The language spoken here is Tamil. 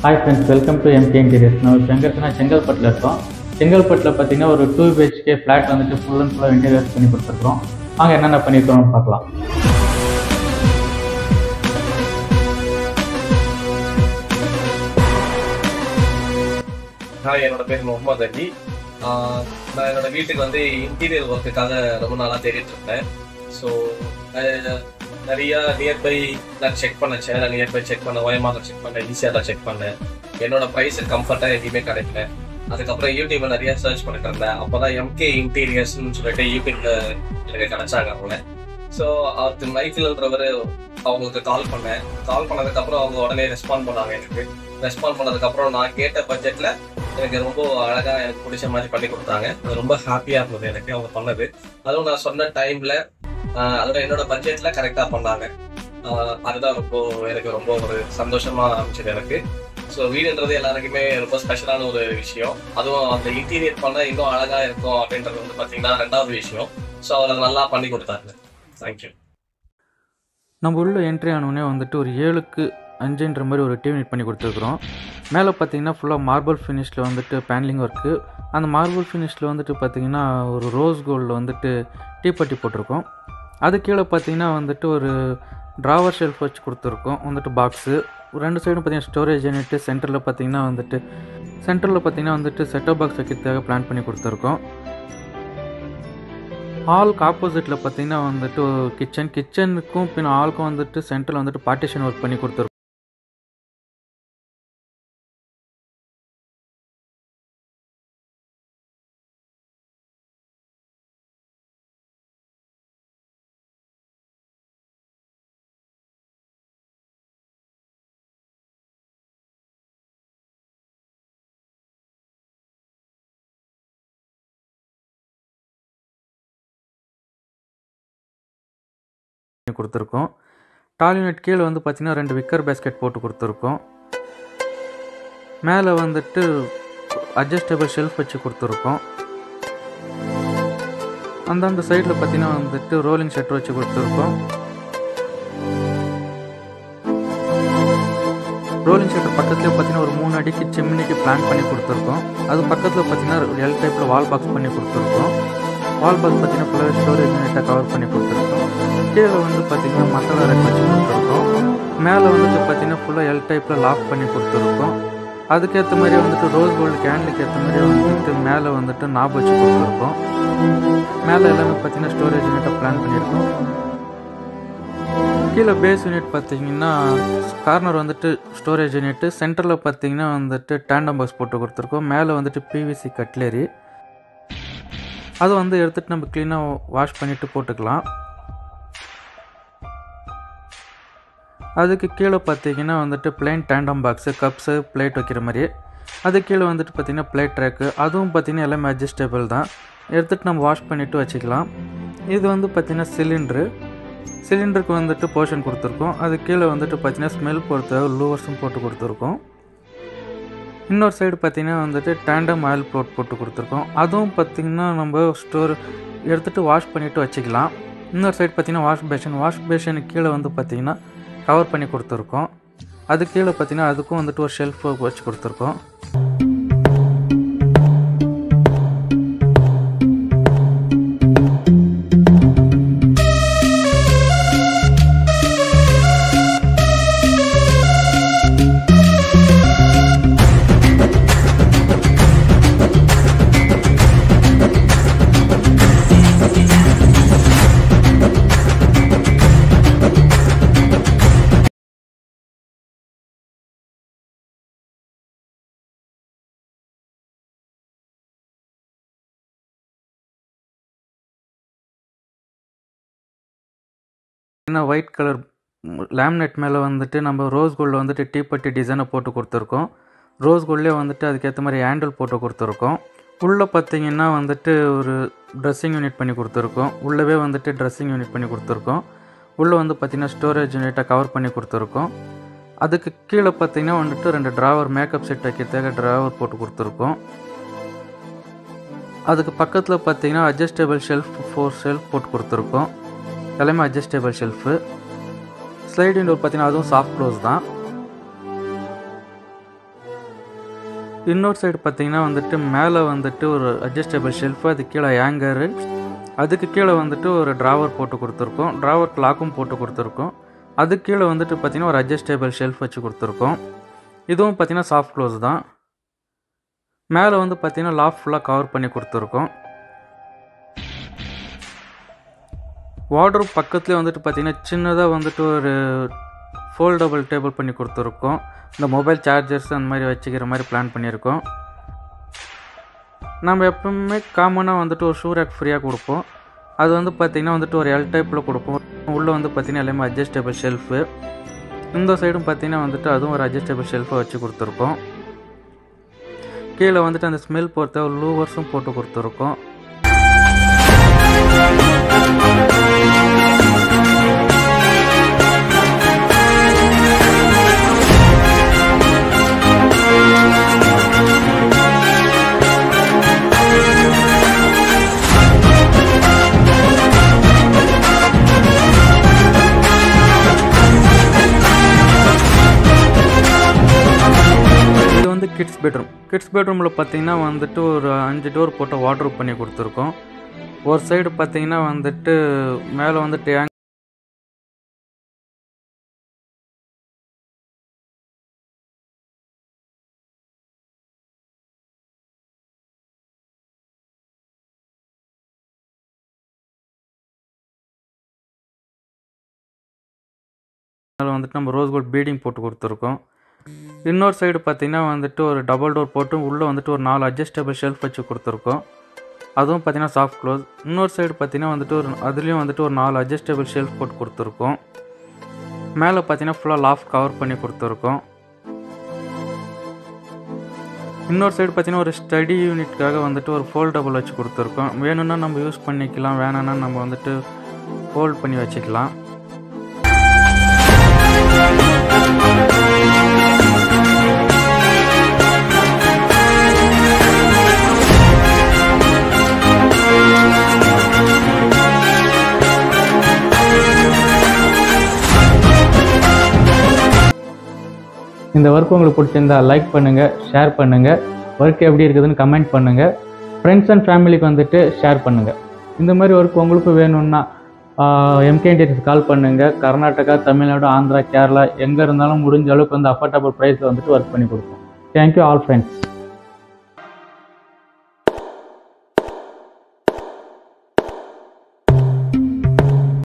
Hi friends, welcome to MK interiors. நம்ம இப்போ எங்கே இருக்குன்னா செங்கல்பட்டில் இருக்கோம். செங்கல்பட்டில் பார்த்தீங்கன்னா ஒரு 2 BHK ஃப்ளாட் வந்துட்டு ஃபுல் அண்ட் ஃபுல்லாக இன்டீரியர்ஸ் பண்ணி கொடுத்துருக்கோம். வாங்க என்னென்ன பண்ணியிருக்கோம்னு பார்க்கலாம். ஹாய், என்னோட பேர் முகமது அலி. நான் என்னோட வீட்டுக்கு வந்து இன்டீரியர் ஒர்க்குக்காக ரொம்ப நாளாக தேடிட்டு இருந்தேன். ஸோ நிறையா நியர்பை நான் செக் பண்ணேன், சேனல் நியர்பை செக் பண்ணேன், ஓயமாக செக் பண்ணேன், ஈஸியாக செக் பண்ணேன். என்னோட ப்ரைஸு கம்ஃபர்ட்டாக எங்கேயுமே கிடைக்கல. அதுக்கப்புறம் யூடியூப்ல நிறைய சர்ச் பண்ணிட்டு இருந்தேன். அப்போ தான் எம்கே இன்டீரியர்ஸ்ன்னு சொல்லிட்டு யூடியூப்ல எனக்கு கிடைச்சாங்க அவங்க. ஸோ அவருக்கு மைக்கிள்ன்றவர் அவங்களுக்கு கால் பண்ணதுக்கப்புறம் அவங்க உடனே ரெஸ்பாண்ட் பண்ணாங்க. எனக்கு ரெஸ்பாண்ட் பண்ணதுக்கப்புறம் நான் கேட்ட பட்ஜெட்டில் எனக்கு ரொம்ப அழகாக எனக்கு பிடிச்ச மாதிரி பண்ணி கொடுத்தாங்க. அது ரொம்ப ஹாப்பியாக இருந்தது எனக்கு அவங்க பண்ணது. அதுவும் நான் சொன்ன டைமில் அதோட என்னோட பட்ஜெட்டில் கரெக்டாக பண்ணாங்க. அதுதான் எனக்கு ரொம்ப ஒரு சந்தோஷமாக ஆரம்பிச்சது எனக்கு. ஸோ வீடுன்றது எல்லாருக்குமே ரொம்ப ஸ்பெஷலான ஒரு விஷயம். அதுவும் அந்த இன்டீரியர் பண்ண இன்னும் அழகாக இருக்கும் அப்படின்றது வந்து பார்த்தீங்கன்னா 2வது விஷயம். ஸோ அதை நல்லா பண்ணி கொடுத்தாங்க. தேங்க்யூ. நம்ம உள்ள என்ட்ரி ஆனோடனே வந்துட்டு ஒரு 7க்கு 5ன்ற மாதிரி ஒரு டிவி நீட் பண்ணி கொடுத்துருக்குறோம். மேலே பார்த்தீங்கன்னா ஃபுல்லாக மார்பிள் ஃபினிஷில் வந்துட்டு பேனலிங் ஒர்க்கு. அந்த மார்பிள் ஃபினிஷில் வந்துட்டு பார்த்தீங்கன்னா ஒரு ரோஸ் கோல்டில் வந்துட்டு டீப்பட்டி போட்டிருக்கோம். அது கீழே பார்த்தீங்கன்னா வந்துட்டு ஒரு ட்ராவர் ஷெல்ஃப் வச்சு கொடுத்துருக்கோம். வந்துட்டு பாக்ஸு 2 சைடும் பார்த்தீங்கன்னா ஸ்டோரேஜ் யூனிட்டு. சென்டரில் பார்த்தீங்கன்னா வந்துட்டு செட்டப் பாக்ஸ் வைக்கிறதுக்காக பிளான் பண்ணி கொடுத்துருக்கோம். ஹாலுக்கு ஆப்போசிட்டில் பார்த்தீங்கன்னா வந்துட்டு கிச்சனுக்கும் பின் ஹாலுக்கும் வந்துட்டு சென்டரில் வந்துட்டு பார்ட்டிஷன் ஒர்க் பண்ணி கொடுத்துருக்கோம். டால் யூனிட் கீழே வந்து பார்த்தீங்கன்னா 2 விக்கர் பேஸ்கெட் போட்டு கொடுத்துருக்கோம். மேலே வந்துட்டு அட்ஜஸ்டபிள் ஷெல்ஃப் வச்சு கொடுத்துருக்கோம். அந்த சைடில் பார்த்தீங்கன்னா வந்துட்டு ரோலிங் ஷட்டர் வச்சு கொடுத்துருக்கோம். ரோலிங் ஷட்டர் பக்கத்துலேயே பார்த்தீங்கன்னா ஒரு 3 அடிக்கு சிம்னிக்கு பிளான் பண்ணி கொடுத்துருக்கோம். அது பக்கத்தில் பார்த்தீங்கன்னா எல் டைப்பில் வால் பாக்ஸ் பண்ணி கொடுத்துருக்கோம். வால் பாக்ஸ் பார்த்தீங்கன்னா ஃபுல்லாக ஸ்டோரேஜ் யூனிட்டை கவர் பண்ணி கொடுத்துருக்கோம். கீழே வந்து பார்த்தீங்கன்னா மசாலா ரேக் வச்சு கொடுத்துருக்கோம். மேலே வந்துட்டு பார்த்தீங்கன்னா ஃபுல்லாக எல் டைப்பில் லாக் பண்ணி கொடுத்துருக்கோம். அதுக்கேற்ற மாதிரி வந்துட்டு ரோஸ் கோல்டு கேண்டிலுக்கு ஏற்ற மாதிரி வந்துட்டு மேலே வந்துட்டு நாப் வச்சு கொடுத்துருக்கோம். மேலே எல்லாமே பார்த்தீங்கன்னா ஸ்டோரேஜ் யூனிட்டை பிளான் பண்ணியிருக்கோம். கீழே பேஸ் யூனிட் பார்த்தீங்கன்னா கார்னர் வந்துட்டு ஸ்டோரேஜ் யூனிட்டு. சென்டரில் பார்த்தீங்கன்னா வந்துட்டு டேண்டம் பாக்ஸ் போட்டு கொடுத்துருக்கோம். மேலே வந்துட்டு பிவிசி கட்லரி. அதை வந்து எடுத்துகிட்டு நம்ம க்ளீனாக வாஷ் பண்ணிவிட்டு போட்டுக்கலாம். அதுக்கு கீழே பார்த்தீங்கன்னா வந்துட்டு plain tandem box, cups, plate வைக்கிற மாதிரி. அது கீழே வந்துட்டு பார்த்திங்கன்னா பிளேட் ட்ராக்கு. அதுவும் பார்த்திங்கன்னா எல்லாமே அட்ஜஸ்டபிள் தான். எடுத்துகிட்டு நம்ம வாஷ் பண்ணிவிட்டு வச்சுக்கலாம். இது வந்து பார்த்திங்கன்னா சிலிண்டருக்கு வந்துட்டு போர்ஷன் கொடுத்துருக்கோம். அது கீழே வந்துட்டு பார்த்திங்கன்னா ஸ்மெல் பொறுத்த லூவர்ஸும் போட்டு கொடுத்துருக்கோம். இன்னொரு சைடு பார்த்திங்கன்னா வந்துட்டு டேண்டம் ஆயில் போட்டு கொடுத்துருக்கோம். அதுவும் பார்த்திங்கன்னா நம்ம எடுத்துகிட்டு வாஷ் பண்ணிவிட்டு வச்சுக்கலாம். இன்னொரு சைடு பார்த்திங்கன்னா வாஷ் பேஷனுக்கு கீழே வந்து பார்த்திங்கன்னா கவர் பண்ணி கொடுத்துருக்கோம். அது கீழே பார்த்திங்கன்னா அதுக்கும் வந்துட்டு ஒரு ஷெல்ஃப் வச்சு கொடுத்துருக்கோம். ஒயிட் கலர் லேமினேட் மேலே வந்துட்டு நம்ம ரோஸ் கோல்டில் வந்துட்டு டீப்பட்டி டிசைனை போட்டு கொடுத்துருக்கோம். ரோஸ் கோல்ட்லேயே வந்துட்டு அதுக்கேற்ற மாதிரி ஹேண்டில் போட்டு கொடுத்துருக்கோம். உள்ளே பார்த்திங்கன்னா வந்துட்டு ஒரு ட்ரெஸ்ஸிங் யூனிட் பண்ணி கொடுத்துருக்கோம். உள்ளவே வந்துட்டு ட்ரெஸ்ஸிங் யூனிட் பண்ணி கொடுத்துருக்கோம். உள்ளே வந்து பார்த்திங்கன்னா ஸ்டோரேஜ் யூனிட்டை கவர் பண்ணி கொடுத்துருக்கோம். அதுக்கு கீழே பார்த்திங்கன்னா வந்துட்டு 2 ட்ராவர் மேக்கப் செட் வைக்கிறதுக்காக ட்ராவர் போட்டு கொடுத்துருக்கோம். அதுக்கு பக்கத்தில் பார்த்திங்கன்னா அட்ஜஸ்டபிள் ஷெல்ஃப் 4 ஷெல்ஃப் போட்டு கொடுத்துருக்கோம். எல்லாமே அட்ஜஸ்டபிள் ஷெல்ஃபு. ஸ்லைடிங் டோர் பார்த்தீங்கன்னா அதுவும் சாஃப்ட் க்ளோஸ் தான். இன்னொரு சைடு பார்த்தீங்கன்னா வந்துட்டு மேலே வந்துட்டு ஒரு அட்ஜஸ்டபிள் ஷெல்ஃபு, அது கீழே ஹேங்கரு, அதுக்கு கீழே வந்துட்டு ஒரு ட்ராவர் போட்டு கொடுத்துருக்கோம், ட்ராவர் லாக்கும் போட்டு கொடுத்துருக்கோம். அதுக்கு கீழே வந்துட்டு பார்த்திங்கன்னா ஒரு அட்ஜஸ்டபிள் ஷெல்ஃப் வச்சு கொடுத்துருக்கோம். இதுவும் பார்த்திங்கன்னா சாஃப்ட் க்ளோஸ் தான். மேலே வந்து பார்த்திங்கன்னா லாஃப்ட் ஃபுல்லாக கவர் பண்ணி கொடுத்துருக்கோம். வார்ட்ரோப் பக்கத்துலேயே வந்துட்டு பார்த்திங்கன்னா சின்னதாக வந்துட்டு ஒரு ஃபோல்டபுள் டேபிள் பண்ணி கொடுத்துருக்கோம். இந்த மொபைல் சார்ஜர்ஸ் அந்த மாதிரி வச்சுக்கிற மாதிரி பிளான் பண்ணியிருக்கோம். நம்ம எப்பவுமே காமனாக வந்துட்டு ஒரு ஷூ ரேக் ஃப்ரீயாக கொடுப்போம். அது வந்து பார்த்திங்கன்னா வந்துட்டு ஒரு எல் டைப்பில் கொடுப்போம். உள்ளே வந்து பார்த்திங்கன்னா எல்லாமே அட்ஜஸ்டபிள் ஷெல்ஃபு. இந்த சைடும் பார்த்திங்கன்னா வந்துட்டு அதுவும் ஒரு அட்ஜஸ்டபிள் ஷெல்ஃபை வச்சு கொடுத்துருக்கோம். கீழே வந்துட்டு அந்த ஸ்மெல் பொறுத்த ஒரு லூவர்ஸும் போட்டு கொடுத்துருக்கோம். கிட்ஸ் பெட்ரூமில் பார்த்தீங்கன்னா வந்துட்டு ஒரு 5 டோர் போட்டு வார்ட்ரோப் பண்ணி கொடுத்துருக்கோம். ஒரு சைடு பார்த்தீங்கன்னா வந்துட்டு மேலே வந்துட்டு வந்துட்டு நம்ம ரோஸ் கோல்ட் பீடிங் போட்டு கொடுத்துருக்கோம். இன்னொரு சைடு பார்த்தீங்கன்னா வந்துட்டு ஒரு டபுள் டோர் போட்டு உள்ளே வந்துட்டு ஒரு 4 அட்ஜஸ்டபிள் ஷெல்ஃப் வச்சு கொடுத்துருக்கோம். அதுவும் பார்த்தீங்கன்னா சாஃப்ட் க்ளோஸ். இன்னொரு சைடு பார்த்தீங்கன்னா வந்துட்டு அதுலேயும் வந்துட்டு ஒரு 4 அட்ஜஸ்டபிள் ஷெல்ஃப் போட்டு கொடுத்துருக்கோம். மேலே பார்த்தீங்கன்னா ஃபுல்லாக லாஃப்ட் கவர் பண்ணி கொடுத்துருக்கோம். இன்னொரு சைடு பார்த்தீங்கன்னா ஒரு ஸ்டடி யூனிட்காக வந்துட்டு ஒரு ஃபோல்டபுள் வச்சு கொடுத்துருக்கோம். வேணும்னா நம்ம யூஸ் பண்ணிக்கலாம், வேணான்னா நம்ம வந்துட்டு ஃபோல்ட் பண்ணி வச்சுக்கலாம். இந்த ஒர்க் உங்களுக்கு பிடிச்சிருந்தா லைக் பண்ணுங்கள், ஷேர் பண்ணுங்கள். ஒர்க் எப்படி இருக்குதுன்னு கமெண்ட் பண்ணுங்கள். ஃப்ரெண்ட்ஸ் அண்ட் ஃபேமிலிக்கு வந்துட்டு ஷேர் பண்ணுங்கள். இந்த மாதிரி ஒர்க் உங்களுக்கு வேணும்னா எம்கே இன்டீரியர்ஸ் கால் பண்ணுங்கள். கர்நாடகா, தமிழ்நாடு, ஆந்திரா, கேரளா எங்கே இருந்தாலும் முடிஞ்ச அளவுக்கு வந்து அஃபோர்டபுள் ப்ரைஸில் வந்துட்டு ஒர்க் பண்ணி கொடுப்போம். Thank you all friends.